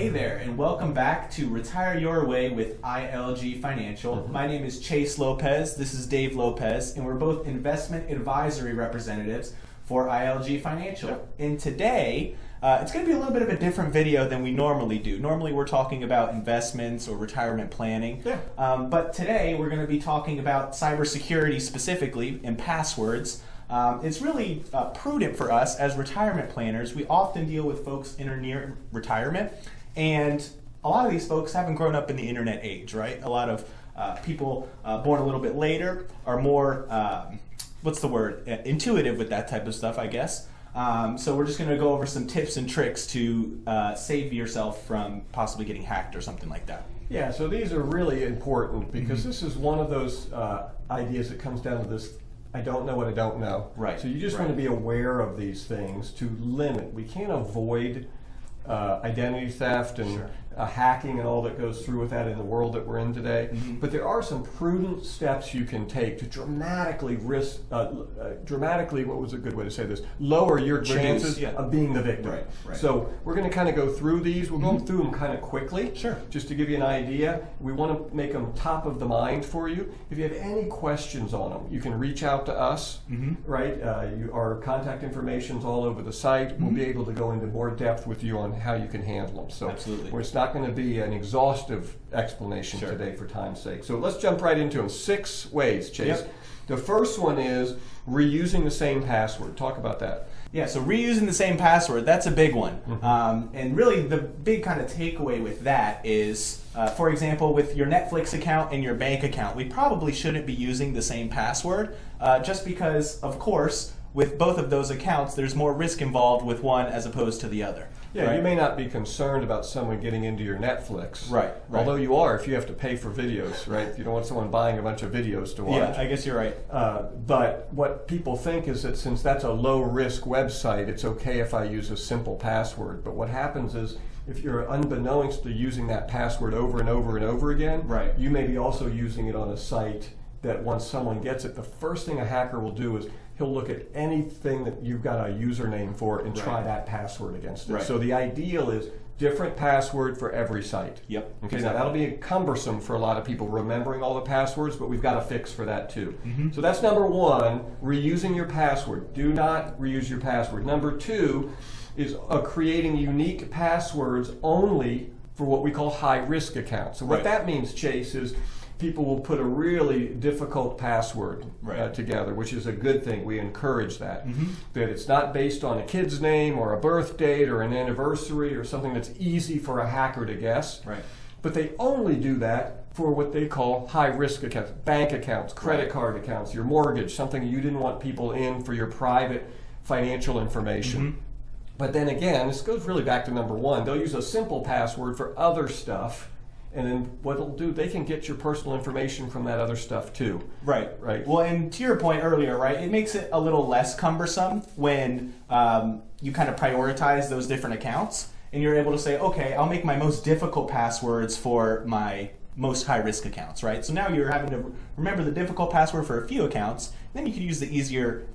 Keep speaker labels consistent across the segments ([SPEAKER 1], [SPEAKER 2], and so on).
[SPEAKER 1] Hey there, and welcome back to Retire Your Way with ILG Financial. My name is Chase Lopez, this is Dave Lopez, and we're both investment advisory representatives for ILG Financial. And today, it's going to be a little bit of a different video than we normally do. Normally we're talking about investments or retirement planning, but today we're going to be talking about cybersecurity specifically and passwords. It's really prudent for us as retirement planners. We often deal with folks in or near retirement, and a lot of these folks haven't grown up in the internet age, right? A lot of people born a little bit later are more, intuitive with that type of stuff, I guess. So we're just going to go over some tips and tricks to save yourself from possibly getting hacked or something like that.
[SPEAKER 2] Yeah, so these are really important because this is one of those ideas that comes down to this, I don't know what I don't know.
[SPEAKER 1] Right.
[SPEAKER 2] So you just want to be aware of these things to limit. We can't avoid identity theft and hacking and all that goes through with that in the world that we're in today. But there are some prudent steps you can take to dramatically what was a good way to say this, lower your chances of being the victim.
[SPEAKER 1] Right.
[SPEAKER 2] So we're going to kind of go through these. We'll go through them kind of quickly, just to give you an idea. We want to make them top of the mind for you. If you have any questions on them, you can reach out to us, right? Our contact information's all over the site. We'll be able to go into more depth with you on how you can handle them. So it's not going to be an exhaustive explanation today for time's sake. So let's jump right into them. 6 ways, Chase. The first one is reusing the same password. Talk about that.
[SPEAKER 1] Yeah, so reusing the same password, that's a big one. And really the big kind of takeaway with that is, for example, with your Netflix account and your bank account, we probably shouldn't be using the same password just because, of course, with both of those accounts, there's more risk involved with one as opposed to the other.
[SPEAKER 2] Yeah, you may not be concerned about someone getting into your Netflix. Right. Although you are if you have to pay for videos, right? You don't want someone buying a bunch of videos to watch.
[SPEAKER 1] Yeah, I guess you're right.
[SPEAKER 2] But what people think is that since that's a low-risk website, it's okay if I use a simple password. But what happens is, if you're unbeknownst to using that password over and over and over again, you may be also using it on a site that once someone gets it, the first thing a hacker will do is he'll look at anything that you've got a username for and try that password against it. So the ideal is different password for every site. Okay, now that'll be cumbersome for a lot of people remembering all the passwords, but we've got a fix for that too. So that's number 1, reusing your password. Do not reuse your password. Number 2 is creating unique passwords only for what we call high-risk accounts. So what that means, Chase, is people will put a really difficult password together, which is a good thing. We encourage that. That it's not based on a kid's name or a birth date or an anniversary or something that's easy for a hacker to guess. But they only do that for what they call high-risk accounts, bank accounts, credit card accounts, your mortgage, something you didn't want people in for your private financial information. But then again, this goes really back to number 1. They'll use a simple password for other stuff. And then what it'll do, they can get your personal information from that other stuff too. Right.
[SPEAKER 1] Well, and to your point earlier, it makes it a little less cumbersome when you kind of prioritize those different accounts, and you're able to say, okay, I'll make my most difficult passwords for my most high-risk accounts, right? So now you're having to remember the difficult password for a few accounts, then you can use the easier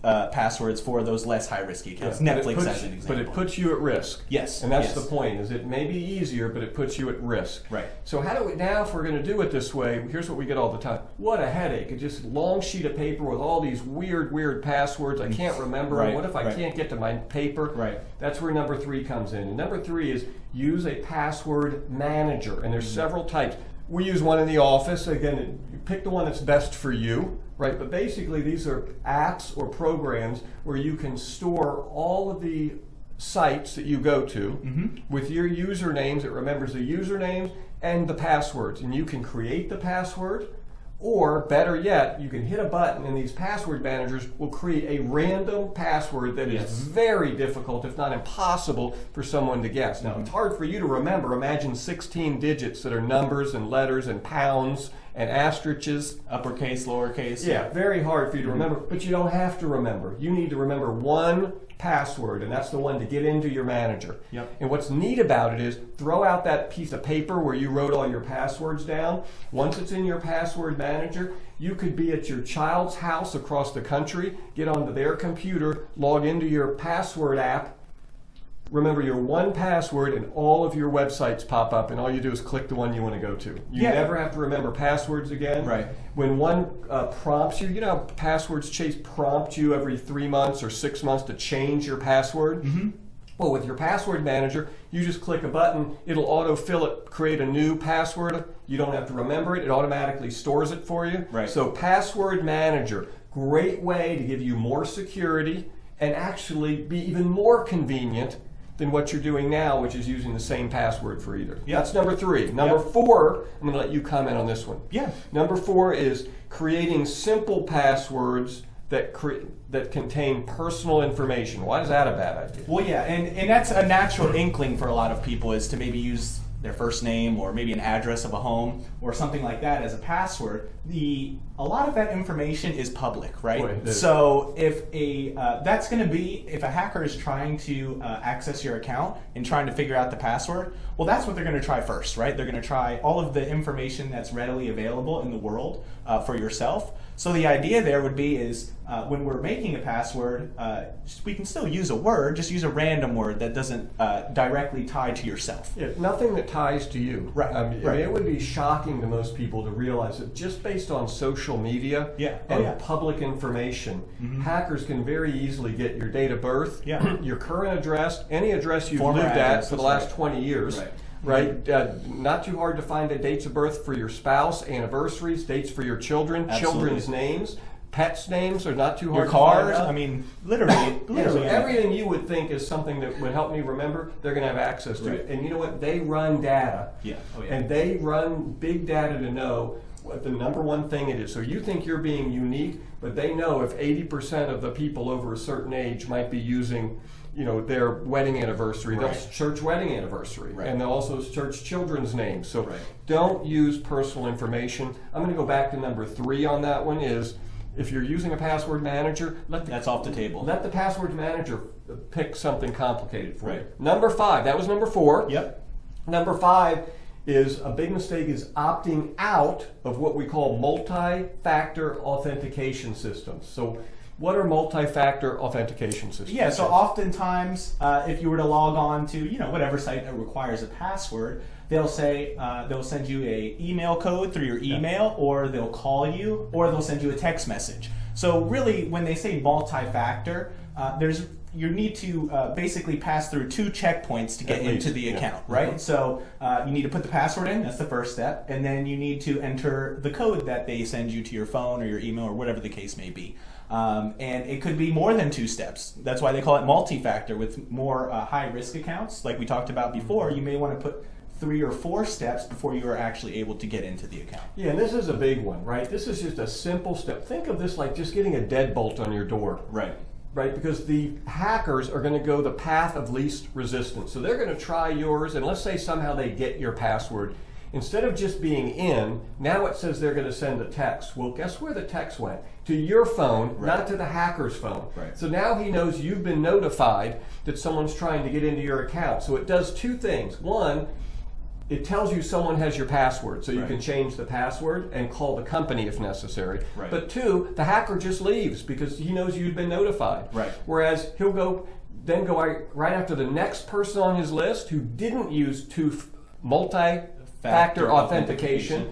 [SPEAKER 1] passwords for those less high-risky accounts. Netflix as an example.
[SPEAKER 2] But it puts you at risk.
[SPEAKER 1] Yes.
[SPEAKER 2] And that's the point, is it may be easier, but it puts you at risk. So how do we, now if we're going to do it this way, here's what we get all the time. What a headache. It's just a long sheet of paper with all these weird passwords. I can't remember them. What if I can't get to my paper? That's where number 3 comes in. And number 3 is use a password manager. And there's several types. We use one in the office. Again, you pick the one that's best for you, but basically these are apps or programs where you can store all of the sites that you go to with your usernames. It remembers the usernames and the passwords, and you can create the password, or better yet, you can hit a button and these password managers will create a random password that is very difficult, if not impossible, for someone to guess. Now, it's hard for you to remember. Imagine 16 digits that are numbers and letters and pounds and asterisks.
[SPEAKER 1] Uppercase, lowercase.
[SPEAKER 2] Yeah, very hard for you to remember, but you don't have to remember. You need to remember one password, and that's the one to get into your manager. And what's neat about it is throw out that piece of paper where you wrote all your passwords down. Once it's in your password manager, you could be at your child's house across the country, get onto their computer, log into your password app, remember your one password and all of your websites pop up, and all you do is click the one you want to go to. You never have to remember passwords again.
[SPEAKER 1] Right.
[SPEAKER 2] When one prompts you, you know how passwords Chase prompt you every 3 months or 6 months to change your password?
[SPEAKER 1] Mm-hmm.
[SPEAKER 2] Well, with your password manager, you just click a button, it'll autofill it, create a new password. You don't have to remember it, it automatically stores it for you.
[SPEAKER 1] Right.
[SPEAKER 2] So password manager, great way to give you more security and actually be even more convenient than what you're doing now, which is using the same password for either.
[SPEAKER 1] Yep.
[SPEAKER 2] That's number 3. Number 4, I'm going to let you comment on this one.
[SPEAKER 1] Yeah.
[SPEAKER 2] Number 4 is creating simple passwords that contain personal information. Why is that a bad idea?
[SPEAKER 1] Well, yeah, and that's a natural inkling for a lot of people, is to maybe use their first name or maybe an address of a home or something like that as a password. A lot of that information is public, right?
[SPEAKER 2] Right.
[SPEAKER 1] So if that's going to be, if a hacker is trying to access your account and trying to figure out the password, well, that's what they're going to try first, right? They're going to try all of the information that's readily available in the world for yourself. So the idea there would be is when we're making a password, we can still use a word, just use a random word that doesn't directly tie to yourself.
[SPEAKER 2] Yeah, nothing that ties to you.
[SPEAKER 1] Right,
[SPEAKER 2] I mean,
[SPEAKER 1] right.
[SPEAKER 2] it would be shocking to most people to realize that just based on social media and public information, hackers can very easily get your date of birth, your current address, any address you've
[SPEAKER 1] Former
[SPEAKER 2] lived
[SPEAKER 1] address,
[SPEAKER 2] at for the
[SPEAKER 1] that's
[SPEAKER 2] last 20 years.
[SPEAKER 1] Right.
[SPEAKER 2] Right, not too hard to find dates of birth for your spouse, anniversaries, dates for your children,
[SPEAKER 1] Absolutely.
[SPEAKER 2] children's names, pets' names are not too hard
[SPEAKER 1] Your
[SPEAKER 2] to
[SPEAKER 1] cars,
[SPEAKER 2] find out.
[SPEAKER 1] I mean, literally
[SPEAKER 2] So
[SPEAKER 1] anything.
[SPEAKER 2] everything you would think is something that would help me remember, they're going to have access to it. And you know what? They run data.
[SPEAKER 1] Yeah. Oh, yeah.
[SPEAKER 2] And they run big data to know what the number one thing it is. So you think you're being unique, but they know if 80% of the people over a certain age might be using, you know, their wedding anniversary, they'll search wedding anniversary, and they'll also search children's names. So don't use personal information. I'm going to go back to number 3 on that one is, if you're using a password manager,
[SPEAKER 1] that's off the table.
[SPEAKER 2] Let the password manager pick something complicated for you. Number 5, that was number 4.
[SPEAKER 1] Yep.
[SPEAKER 2] Number 5 is a big mistake is opting out of what we call multi-factor authentication systems. So what are multi-factor authentication systems?
[SPEAKER 1] Yeah, so oftentimes if you were to log on to, you know, whatever site that requires a password, they'll say they'll send you a email code through your email, or they'll call you, or they'll send you a text message. So really, when they say multi-factor, you need to basically pass through 2 checkpoints to get into the account, right? So you need to put the password in, that's the first step, and then you need to enter the code that they send you to your phone or your email or whatever the case may be. And it could be more than 2 steps. That's why they call it multi-factor. With more high-risk accounts, like we talked about before, you may want to put 3 or 4 steps before you are actually able to get into the account.
[SPEAKER 2] Yeah, and this is a big one, right? This is just a simple step. Think of this like just getting a deadbolt on your door.
[SPEAKER 1] Right.
[SPEAKER 2] Right, because the hackers are going to go the path of least resistance. So they're going to try yours, and let's say somehow they get your password. Instead of just being in, now it says they're going to send a text. Well, guess where the text went? To your phone, not to the hacker's phone.
[SPEAKER 1] Right.
[SPEAKER 2] So now he knows you've been notified that someone's trying to get into your account. So it does 2 things. One, it tells you someone has your password, so you can change the password and call the company if necessary.
[SPEAKER 1] Right.
[SPEAKER 2] But 2, the hacker just leaves because he knows you've been notified.
[SPEAKER 1] Right.
[SPEAKER 2] Whereas he'll go right after the next person on his list who didn't use multi-factor authentication.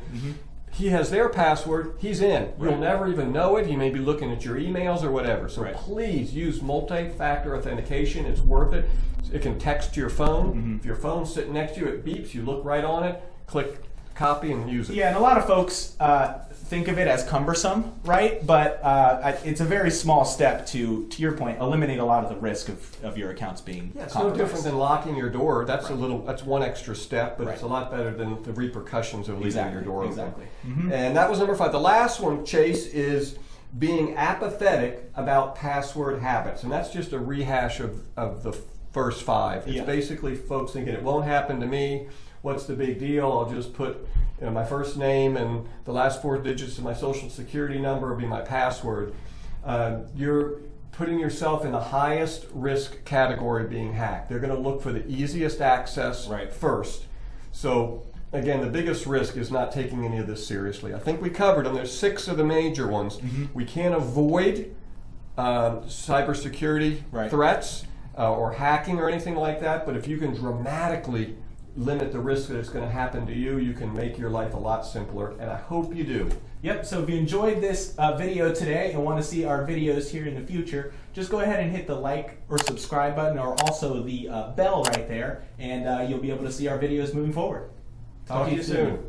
[SPEAKER 2] He has their password, he's in. You'll never even know it. He may be looking at your emails or whatever. So please use multi-factor authentication. It's worth it. It can text to your phone. If your phone's sitting next to you, it beeps. You look right on it, click copy, and use it.
[SPEAKER 1] Yeah, and a lot of folks think of it as cumbersome, right? But it's a very small step to your point, eliminate a lot of the risk of your accounts being
[SPEAKER 2] it's
[SPEAKER 1] compromised.
[SPEAKER 2] no different than locking your door. That's that's one extra step, but it's a lot better than the repercussions of leaving your door open.
[SPEAKER 1] Exactly.
[SPEAKER 2] And that was number 5. The last one, Chase, is being apathetic about password habits. And that's just a rehash of the first 5. It's basically folks thinking it won't happen to me. What's the big deal? I'll just put my first name and the last 4 digits of my social security number will be my password. You're putting yourself in the highest risk category of being hacked. They're going to look for the easiest access first. So again, the biggest risk is not taking any of this seriously. I think we covered them. There's 6 of the major ones. We can't avoid cybersecurity threats. or hacking or anything like that, but if you can dramatically limit the risk that it's going to happen to you, you can make your life a lot simpler, and I hope you do.
[SPEAKER 1] Yep, so if you enjoyed this video today and want to see our videos here in the future, just go ahead and hit the like or subscribe button, or also the bell right there, and you'll be able to see our videos moving forward.
[SPEAKER 2] Talk to you soon.